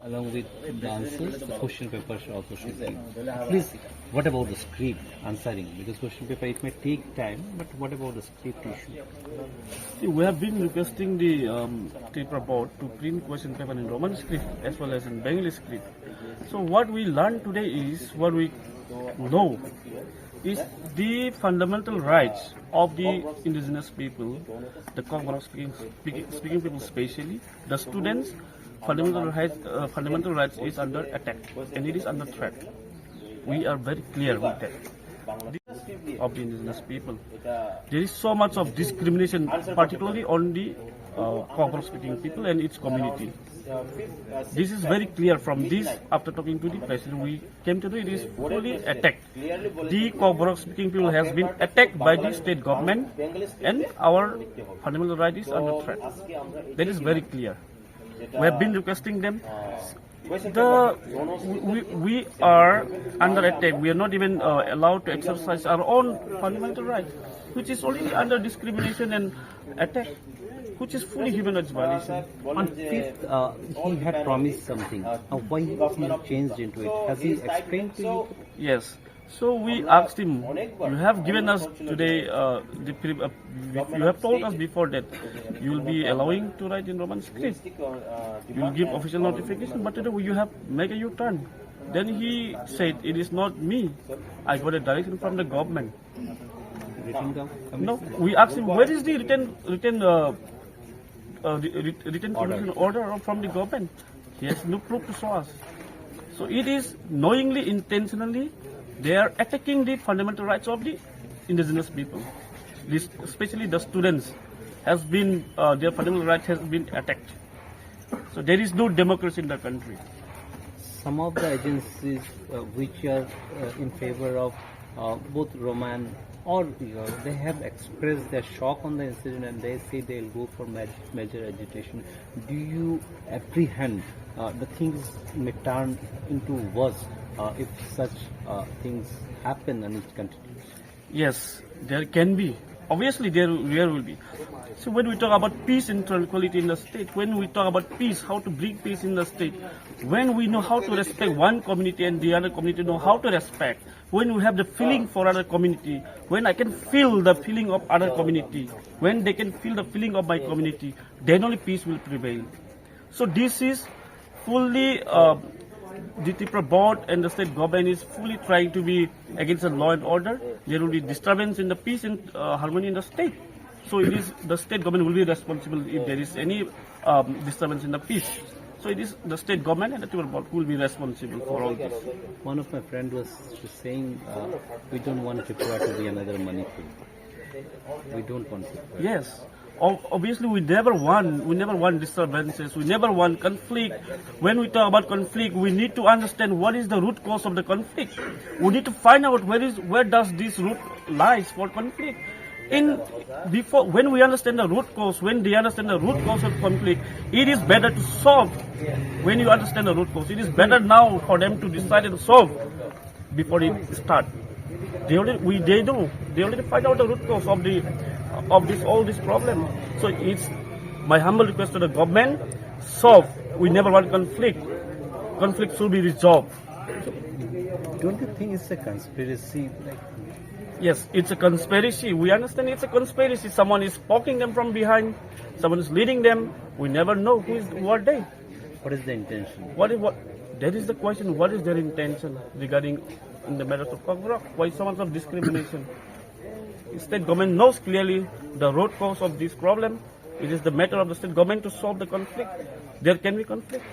Along with the answers, the question papers also should be. Please, what about the script answering? Because question paper, it may take time, but what about the script issue? See, we have been requesting the Tripura board to print question paper in Roman script as well as in Bengali script. So what we learned today is, what we know is the fundamental rights of the indigenous people, the Kokborok speaking people especially, the students, fundamental rights is under attack and it is under threat. We are very clear with that. Of the indigenous people, there is so much of discrimination, particularly on the Kokborok speaking people and its community. This is very clear from this. After talking to the president, we came to know it is fully attacked. The Kokborok speaking people has been attacked by the state government, and our fundamental right is under threat. That is very clear. We have been requesting them. We are under attack. We are not even allowed to exercise our own fundamental rights, which is already under discrimination and attack, which is fully human rights violation. On 5th, he had promised something. Why he changed into it? Has he explained to you? Yes. So we asked him, you have given us today, you have told us before that you will be allowing to write in Roman script. You will give official notification, but today you have make a U-turn. Then he said, it is not me. I got a direction from the government. No, we asked him, where is the written commission order from the government? He has no proof to show us. So it is knowingly, intentionally, they are attacking the fundamental rights of the indigenous people. This, especially the students, has been their fundamental rights has been attacked. So there is no democracy in the country. Some of the agencies which are in favor of both Roman or they have expressed their shock on the incident and they say they will go for major agitation. Do you apprehend the things may turn into worse if such things happen and it continues? Yes, there can be. Obviously, there will be. So when we talk about peace and tranquility in the state, when we talk about peace, how to bring peace in the state, when we know how to respect one community and the other community know how to respect, when we have the feeling for other community, when I can feel the feeling of other community, when they can feel the feeling of my community, then only peace will prevail. So this is fully, the Tripura board and the state government is fully trying to be against the law and order. There will be disturbance in the peace and harmony in the state. So it is the state government will be responsible if there is any disturbance in the peace. So it is the state government and the Tripura board who will be responsible for all this. One of my friends was saying we don't want Tripura to be another Manipur. We don't want Tripura. Yes. Obviously, we never want disturbances, we never want conflict. When we talk about conflict, we need to understand what is the root cause of the conflict. We need to find out where does this root lies for conflict. When we understand the root cause, when they understand the root cause of conflict, it is better to solve. When you understand the root cause, it is better now for them to decide and solve before it start. They already find out the root cause of all this problem. So it's my humble request to the government, solve. We never want conflict. Conflict should be resolved. Don't you think it's a conspiracy? Yes, it's a conspiracy. We understand it's a conspiracy. Someone is poking them from behind. Someone is leading them. We never know who are they. What is the intention? That is the question. What is their intention regarding in the matters of Kokborok? Why so much of discrimination? The state government knows clearly the root cause of this problem. It is the matter of the state government to solve the conflict. There can be conflict.